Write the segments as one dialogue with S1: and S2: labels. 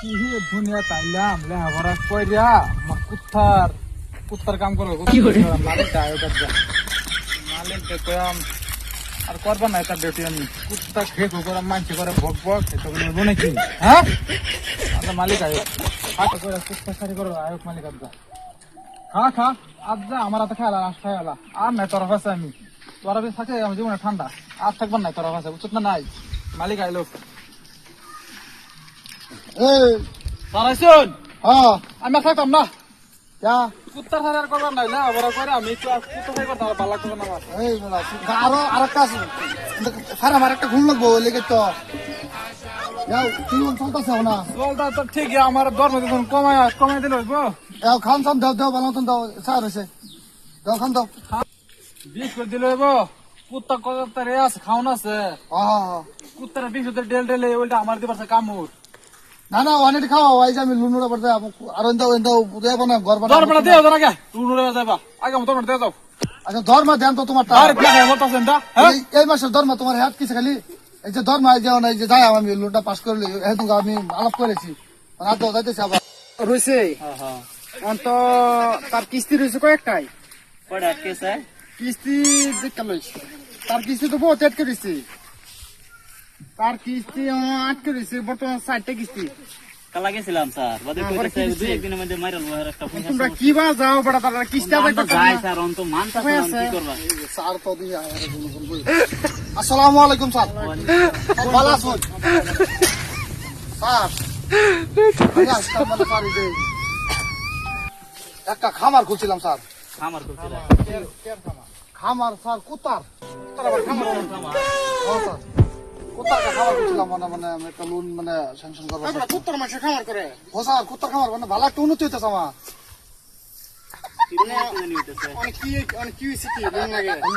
S1: দুনিয়া তাইলাম লেহাপড়া কইরা আমার কুত্তার কাম করো মালিক কয়াম আর করবা না এটা ডিউটি আমি কুত্তা খেয়ে করে মানছি করে ভোগ ভোগ এটা বলবো নাকি হ্যাঁ মালিক আয়ো হাতে করে কুত্তা সারি করো আয়োগ মালিক আজ খা আজ যা আমার হাতে খাইলা আস খাইলা আর নাই তোর কাছে আমি তোরা বেশ থাকে আমার জীবনে ঠান্ডা আর থাকবার নাই তোর কাছে বুঝছ না নাই মালিক আইলো শুন আমি থাকতাম না কুত্তার সাথে আর করবার নাই বড় করে আমি কুত্তা সাথে করতাম ভালো লাগতো না
S2: আরো আরেকটা আছে স্যার আমার একটা ঘুম লাগবো লেগে তো চলতেছে না
S1: চলতা তো ঠিক আমার ধর্ম যখন কমাই দিল
S2: খান খান দাও ভালো মতন দাও স্যার হয়েছে দাও খান দাও
S1: বিশ করে দিল কুত্তা কত রে আছে খাওন আছে কুত্তার বিশ ডেল ডেলে ওইটা আমার দিবার কামড়
S2: না অনেক খাওয়া ওই যে আমি লুনুরা পড়তে আর দেবো না ঘর
S1: দরমাটা দিয়ে দাও আগে লুনুরা যাবা আগে মতো দিয়ে দাও
S2: আচ্ছা ধর্ম দেন তো তোমার এই মাসের ধর্ম তোমার হাত কিছু খালি এই যে ধর্ম এই যে যাই আমি লোনটা পাস করলি আমি আলাপ করেছি যাইতেছি আবার
S1: রয়েছে অন্ত তার কিস্তি রয়েছে কয়েকটাই কিস্তি তার কিস্তি তো বহুত আটকে রয়েছে তার কিস্তি আটকে রয়েছে বর্তমান 4টা কিস্তি
S3: কালা গেছিলাম স্যার দুই একদিনের মধ্যে মাইরাল একটা
S1: তোমরা কি বা যাও বড় তার কিস্তি
S3: যাই স্যার অন্ত মানতা কি করবা
S2: স্যার তো দিয়ে আসসালামু আলাইকুম স্যার ভালো আছেন স্যার একটা খামার খুলছিলাম স্যার খামার স্যার কুত্তার কুত্তার খাবার করছিলাম মানে আমি একটা লোন মানে স্যাংশন করবো
S1: কুত্তার মাসে খামার করে
S2: ও স্যার কুত্তার খাবার মানে ভালো একটা উন্নতি হইতেছে আমার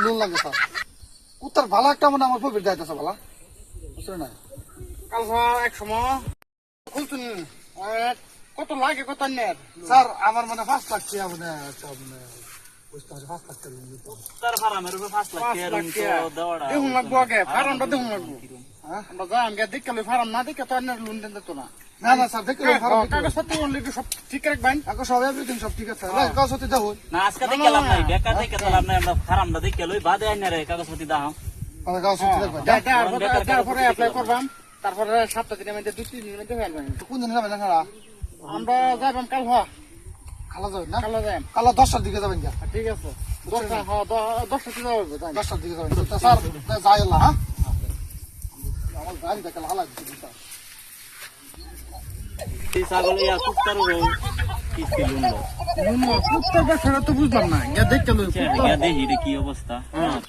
S2: লোন লাগে স্যার কুত্তার ভালো একটা মানে আমার প্রফিট যাইতেছে ভালো বুঝলেন না
S1: কাল এক সময় খুলছেন কত লাগে কত নেট
S2: স্যার আমার মানে 5 লাখ টাকা মানে একটা মানে 5 লাখ টাকা লোন দিতে
S3: তার ফার্মের উপর 5 লাখ টাকা দেওয়াটা
S1: দেখুন লাগবো আগে ফার্মটা দেখুন লাগবো আমরা যাই গিয়ে দেখলে ফার্ম না দেখে তো আর লোন দেন তো না
S2: না স্যার দেখলে
S1: কাগজপত্র সব ঠিক রাখবেন
S2: সব এভরিথিং সব ঠিক আছে কাগজপত্র দাও
S3: না আজকে দেখে লাভ নাই বেকার দেখে তো লাভ নাই আমরা ফার্মটা দেখে লই বাদে আইনা রে কাগজপত্র দাও
S2: কাগজপত্র দেখবেন
S1: তারপরে অ্যাপ্লাই করবাম তারপরে 7 দিনের মধ্যে 2-3 দিনের মধ্যে হয়ে যাবে
S2: কোন দিন যাবেন না
S1: আমরা যাইবাম কাল
S2: খালা যাবেন না
S1: কালো যাই
S2: কালা 10টার দিকে যাবেন যা
S1: ঠিক আছে 10টা দিকে যাবো
S2: 10টার দিকে যাবেন স্যার যাই আল্লাহ হ্যাঁ আমার গাড়ি দেখে ভালো লাগছে
S3: এই ছাগল ইয়া কুত্তার কিস্তি লোন
S1: কুত্তার ব্যবসাটা তো বুঝলাম না গিয়া দেখতে
S3: দেখি রে কি অবস্থা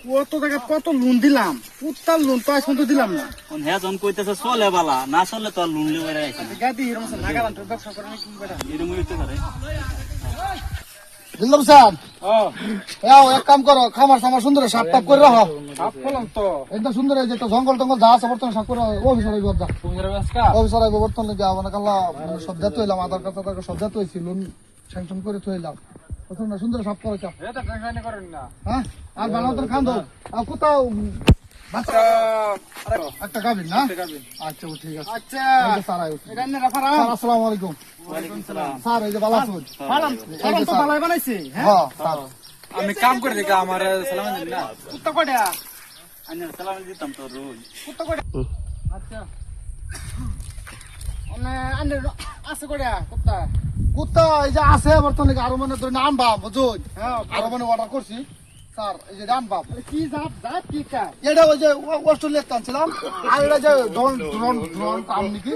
S1: কত টাকা কত লোন দিলাম কুত্তার লোন তো আজ পর্যন্ত দিলাম না
S3: হ্যাঁ যখন কইতেছে চলে বালা না চলে তো আর লোন লিয়ে রাখে
S1: গাদি এরকম নাগাল্যান্ডের ব্যবসা করে নাকি বেটা
S3: এরকম হইতে পারে
S2: দিলাম স্যার এক কাম করো খামার সামার সুন্দর সাপ টাপ করে রাখো
S1: সাপ ফলম তো
S2: একদম সুন্দর এই যে একটা জঙ্গল টঙ্গল যা আছে বর্তমানে সাপ করে অফিসার আইব অফিসার আইব বর্তমানে যা মানে কাল্লা সব জাত হইলাম আধার কার্ড সব জাত হয়েছি লোন স্যাংশন করে থইলাম সুন্দর সাপ করে চাপ হ্যাঁ আর ভালো মতন খান দাও আর কোথাও একটা গাবিন না আচ্ছা ঠিক আছে
S1: আচ্ছা
S2: স্যার আসসালামু আলাইকুম
S3: ওয়ালাইকুম সালাম
S2: স্যার এই যে ভালো আছেন
S1: ফার্ম তো ভালোই বানাইছে
S2: হ্যাঁ স্যার
S1: আমি কাম করে দেখি আমার সালাম দিন না কুত্তা কয়টা
S3: আমি সালাম দিতাম তো রোজ
S1: কুত্তা কয়টা আচ্ছা মানে আছে কয়টা কুত্তা
S2: কুত্তা এই যে আছে বর্তমানে আরো মানে তোর নাম বাপ বুঝুন আরো মানে অর্ডার করছি স্যার এই যে নাম বাপ
S1: কি জাত কি কা
S2: এটা ওই যে অস্ট্রেলিয়া টানছিলাম আর এটা যে ড্রোন টাম নাকি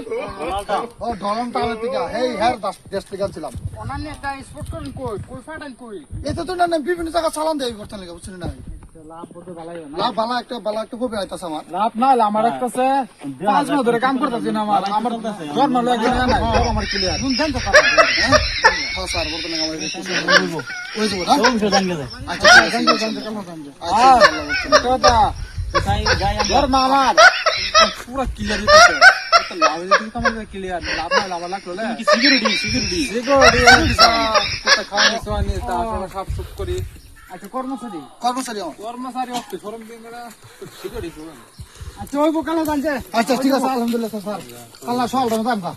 S2: ও ড্রোন টামের থেকে এই হেয়ার দেশ থেকে আনছিলাম
S1: অনান্য একটা স্পোর্ট করেন কই ফাটান কই
S2: এতে তো না বিভিন্ন জায়গা চালান দেয় করতে লাগে বুঝছেন না
S1: লাভ করতে ভালোই
S2: লাভ ভালো একটা কপি আইতাছে আমার
S1: লাভ না আমার একটা 5 মাস ধরে কাম করতেছি না আমার জন্ম লাগে না আমার ক্লিয়ার শুন দেন তো
S2: হ্যাঁ স্যার বর্তমানে আমার ওই যে না
S3: রোজ জানগে যায়
S2: আচ্ছা
S1: কথা
S3: তাই গায়
S1: তোর মামার পুরো ক্লিয়ার দিতেছে তো লাভ দিতে তো আমার ক্লিয়ার লাভ না লাভ লাগলো না
S3: কি সিকিউরিটি
S1: কুত্তা খাওয়ানি সোয়ানি তারপরে সাফ সুপ করি আচ্ছা কর্মচারী অফিস ফরম দিন সিকিউরিটি আচ্ছা ওই বোকালে জানছে
S2: আচ্ছা ঠিক আছে আলহামদুলিল্লাহ স্যার আল্লাহ সব জানবা